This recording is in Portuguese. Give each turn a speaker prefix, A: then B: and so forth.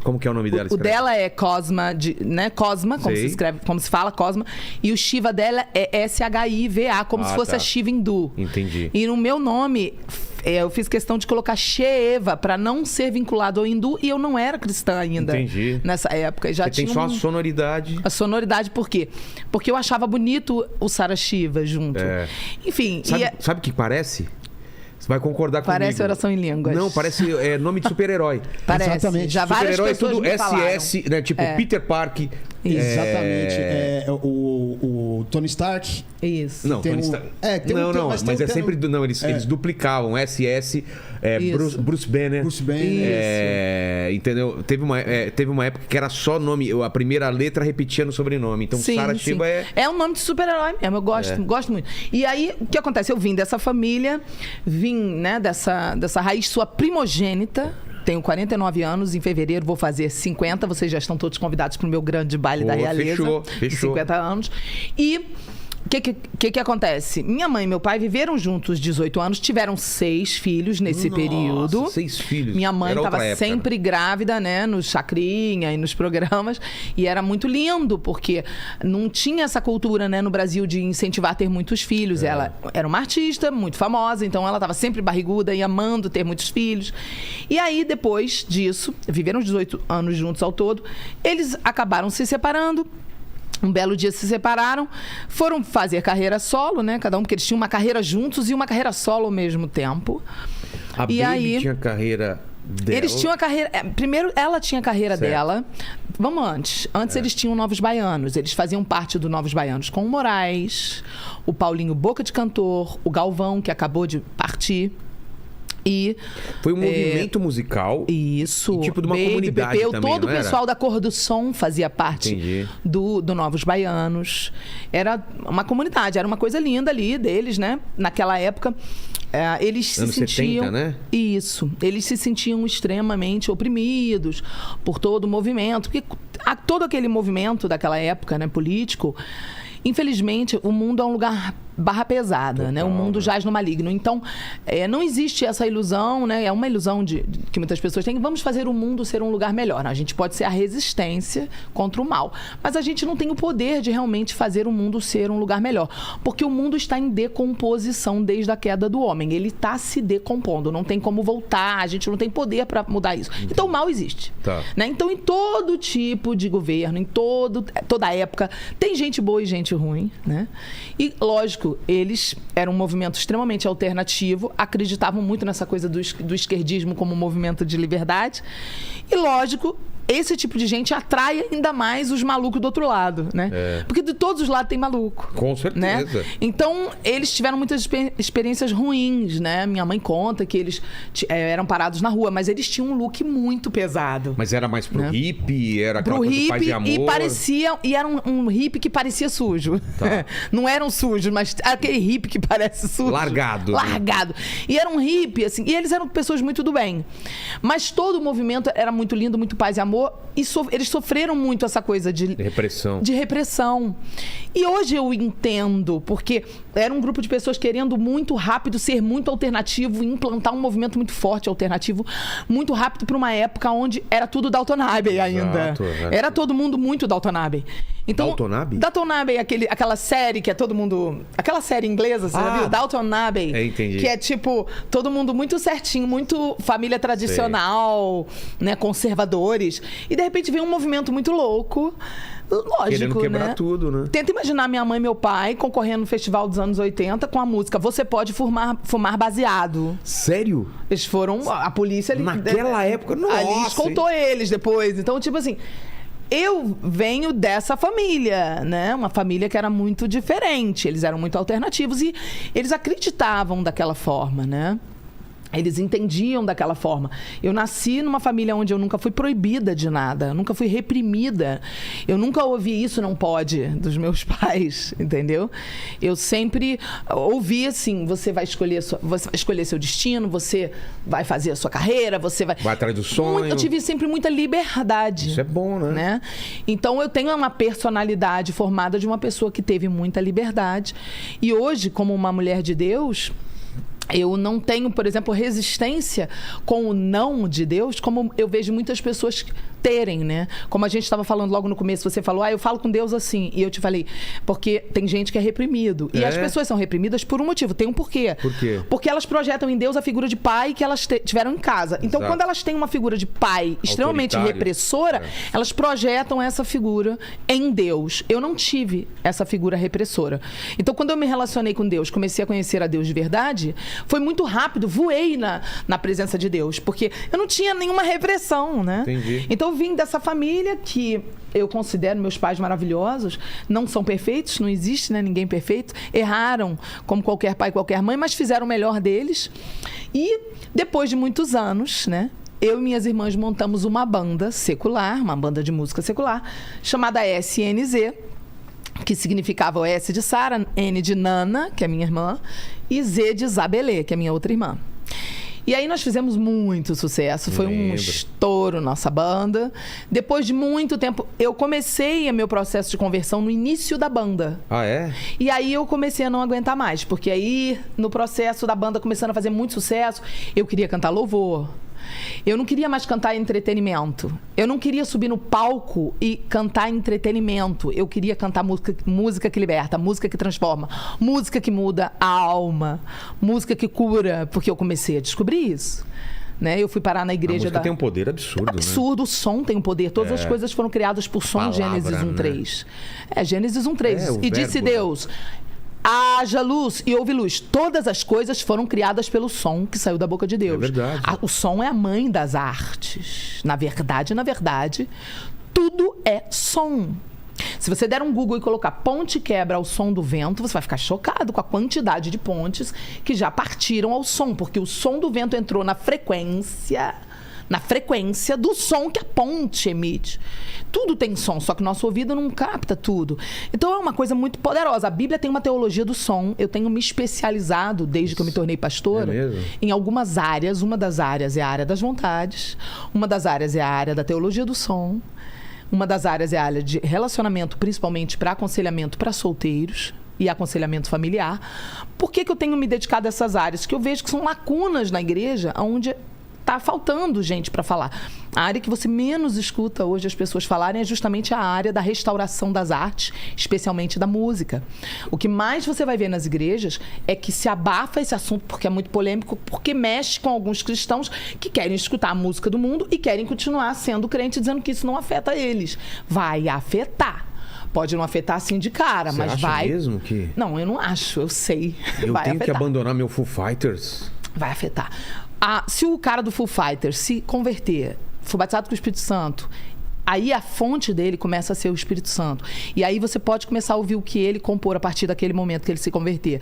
A: Como que é o nome dela?
B: O dela é Cosma, né? Cosma, como se escreve, como se fala, Cosma. E o Shiva dela é Shiva, como se fosse a Shiva hindu.
A: Entendi.
B: E no meu nome, eu fiz questão de colocar Sheva para não ser vinculado ao hindu, e eu não era cristã ainda.
A: Entendi.
B: Nessa época. Já
A: tem só a sonoridade.
B: A sonoridade, por quê? Porque eu achava bonito o Sarashiva junto. Enfim.
A: Sabe o que parece? Você vai concordar comigo.
B: Parece oração em línguas.
A: Não, parece nome de super-herói.
B: Parece.
C: Exatamente.
B: Já várias
A: super-herói é
B: pessoas
A: tudo
B: me falaram.
A: SS, né? Tipo Peter Parker.
C: Exatamente. O Tony Stark.
B: Isso.
A: Não, Tony Stark. Mas é sempre... Não, eles duplicavam. SS, Bruce Banner.
C: Bruce Banner.
A: Entendeu? Teve uma época que era só nome. A primeira letra repetia no sobrenome. Então, Sarah Shiva é...
B: É um nome de super-herói mesmo. Eu gosto muito. E aí, o que acontece? Eu vim dessa família, né, dessa raiz sua primogênita. Tenho 49 anos, em fevereiro vou fazer 50. Vocês já estão todos convidados para o meu grande baile da realeza.
A: Fechou.
B: 50 anos. E o que acontece? Minha mãe e meu pai viveram juntos 18 anos, tiveram 6 filhos nesse período.
A: 6 filhos.
B: Minha mãe estava sempre grávida, né? No Chacrinha e nos programas. E era muito lindo, porque não tinha essa cultura, né, no Brasil de incentivar a ter muitos filhos. Ela era uma artista muito famosa, então ela estava sempre barriguda e amando ter muitos filhos. E aí, depois disso, viveram 18 anos juntos ao todo, eles acabaram se separando. Um belo dia se separaram, foram fazer carreira solo, né? Cada um, porque eles tinham uma carreira juntos e uma carreira solo ao mesmo tempo.
A: A Baby tinha carreira dela?
B: Eles tinham a carreira... Primeiro, ela tinha a carreira dela. Vamos antes. Antes eles tinham Novos Baianos. Eles faziam parte do Novos Baianos com o Moraes, o Paulinho Boca de Cantor, o Galvão, que acabou de partir. E,
A: foi um movimento musical.
B: Isso.
A: E tipo de uma comunidade também,
B: todo o
A: não era?
B: pessoal da Cor do Som fazia parte do Novos Baianos. Era uma comunidade, era uma coisa linda ali deles, né? Naquela época, eles se sentiam...
A: 70, né?
B: Isso. Eles se sentiam extremamente oprimidos por todo o movimento. Porque todo aquele movimento daquela época, né, político... Infelizmente, o mundo é um lugar barra pesada, total, né? O mundo jaz no maligno. Então, não existe essa ilusão, né? É uma ilusão que muitas pessoas têm. Vamos fazer o mundo ser um lugar melhor. A gente pode ser a resistência contra o mal. Mas a gente não tem o poder de realmente fazer o mundo ser um lugar melhor. Porque o mundo está em decomposição desde a queda do homem. Ele está se decompondo. Não tem como voltar. A gente não tem poder para mudar isso. Entendi. Então, o mal existe.
A: Tá.
B: Né? Então, em todo tipo de governo, em toda época, tem gente boa e gente ruim, né? E, lógico, eles eram um movimento extremamente alternativo, acreditavam muito nessa coisa do esquerdismo como um movimento de liberdade. E, lógico, esse tipo de gente atrai ainda mais os malucos do outro lado, né? Porque de todos os lados tem maluco.
A: Com certeza.
B: Né? Então, eles tiveram muitas experiências ruins, né? Minha mãe conta que eles eram parados na rua, mas eles tinham um look muito pesado.
A: Mas era mais pro hippie? Era aquela coisa de paz e amor?
B: E era um hippie que parecia sujo.
A: Tá.
B: Não eram sujos, mas aquele hippie que parece sujo.
A: Largado.
B: E era um hippie, assim, e eles eram pessoas muito do bem. Mas todo o movimento era muito lindo, muito paz e amor. E eles sofreram muito essa coisa de repressão. E hoje eu entendo, porque era um grupo de pessoas querendo muito rápido ser muito alternativo e implantar um movimento muito forte alternativo, muito rápido para uma época onde era tudo Downton Abbey ainda.
A: Exato.
B: Era todo mundo muito Downton Abbey. Então,
A: Downton Abbey?
B: Downton Abbey, aquela série que é todo mundo... Aquela série inglesa, você já viu? Downton Abbey.
A: Entendi.
B: Que é tipo, todo mundo muito certinho, muito família tradicional, né? Conservadores. E de repente vem um movimento muito louco. Lógico,
A: querendo quebrar tudo, né?
B: Tenta imaginar minha mãe e meu pai concorrendo no festival dos anos 80 com a música Você Pode Fumar Baseado.
A: Sério?
B: Eles foram... A polícia...
A: Naquela época, nossa!
B: Ali escoltou eles depois. Então, tipo assim... Eu venho dessa família, né? Uma família que era muito diferente. Eles eram muito alternativos e eles acreditavam daquela forma, né? Eles entendiam daquela forma. Eu nasci numa família onde eu nunca fui proibida de nada, nunca fui reprimida. Eu nunca ouvi isso não pode dos meus pais, entendeu? Eu sempre ouvi assim, você vai escolher seu destino, você vai fazer a sua carreira, você vai
A: atrás do sonho.
B: Eu tive sempre muita liberdade.
A: Isso é bom, né?
B: Então eu tenho uma personalidade formada de uma pessoa que teve muita liberdade. E hoje, como uma mulher de Deus, eu não tenho, por exemplo, resistência com o não de Deus, como eu vejo muitas pessoas terem, né? Como a gente estava falando logo no começo, você falou, eu falo com Deus assim. E eu te falei, porque tem gente que é reprimido. E as pessoas são reprimidas por um motivo, tem um porquê.
A: Por quê?
B: Porque elas projetam em Deus a figura de pai que elas tiveram em casa. Então, quando elas têm uma figura de pai extremamente repressora, elas projetam essa figura em Deus. Eu não tive essa figura repressora. Então, quando eu me relacionei com Deus, comecei a conhecer a Deus de verdade, foi muito rápido, voei na presença de Deus, porque eu não tinha nenhuma repressão, né?
A: Entendi.
B: Então, eu vim dessa família que eu considero meus pais maravilhosos, não são perfeitos, não existe, né, ninguém perfeito, erraram como qualquer pai, qualquer mãe, mas fizeram o melhor deles. E depois de muitos anos, né, eu e minhas irmãs montamos uma banda secular, uma banda de música secular, chamada SNZ, que significava o S de Sara, N de Nana, que é minha irmã, e Z de Isabelê, que é minha outra irmã. E aí nós fizemos muito sucesso, foi um estouro nossa banda. Depois de muito tempo, eu comecei o meu processo de conversão no início da banda.
A: Ah, é?
B: E aí eu comecei a não aguentar mais, porque aí no processo da banda começando a fazer muito sucesso, eu queria cantar louvor. Eu não queria mais cantar entretenimento. Eu não queria subir no palco e cantar entretenimento. Eu queria cantar música que liberta, música que transforma, música que muda a alma, música que cura, porque eu comecei a descobrir isso. Né? Eu fui parar na igreja. A
A: música tem um poder absurdo,
B: absurdo, né? O som tem um poder. Todas as coisas foram criadas por som.
A: Palavra,
B: Gênesis 1:3.
A: Né?
B: Gênesis 1:3. E disse Deus: haja luz e houve luz. Todas as coisas foram criadas pelo som que saiu da boca de Deus.
A: É verdade.
B: O som é a mãe das artes. Na verdade, tudo é som. Se você der um Google e colocar ponte quebra ao som do vento, você vai ficar chocado com a quantidade de pontes que já partiram ao som, porque o som do vento entrou na frequência do som que a ponte emite. Tudo tem som, só que nosso ouvido não capta tudo. Então é uma coisa muito poderosa. A Bíblia tem uma teologia do som. Eu tenho me especializado, desde que eu me tornei pastora, em algumas áreas. Uma das áreas é a área das vontades, uma das áreas é a área da teologia do som, uma das áreas é a área de relacionamento, principalmente para aconselhamento para solteiros e aconselhamento familiar. Por que eu tenho me dedicado a essas áreas? Que eu vejo que são lacunas na igreja, onde está faltando gente para falar. A área que você menos escuta hoje as pessoas falarem é justamente a área da restauração das artes, especialmente da música. O que mais você vai ver nas igrejas é que se abafa esse assunto porque é muito polêmico, porque mexe com alguns cristãos que querem escutar a música do mundo e querem continuar sendo crente, dizendo que isso não afeta eles. Vai afetar. Pode não afetar assim de cara,
A: Você
B: mas
A: acha
B: vai...
A: mesmo que...
B: Não, eu não acho, eu sei.
A: Eu
B: vai
A: tenho
B: afetar.
A: que abandonar meu Foo Fighters?
B: Vai afetar. Se o cara do Foo Fighters se converter, for batizado com o Espírito Santo, aí a fonte dele começa a ser o Espírito Santo. E aí você pode começar a ouvir o que ele compor a partir daquele momento que ele se converter.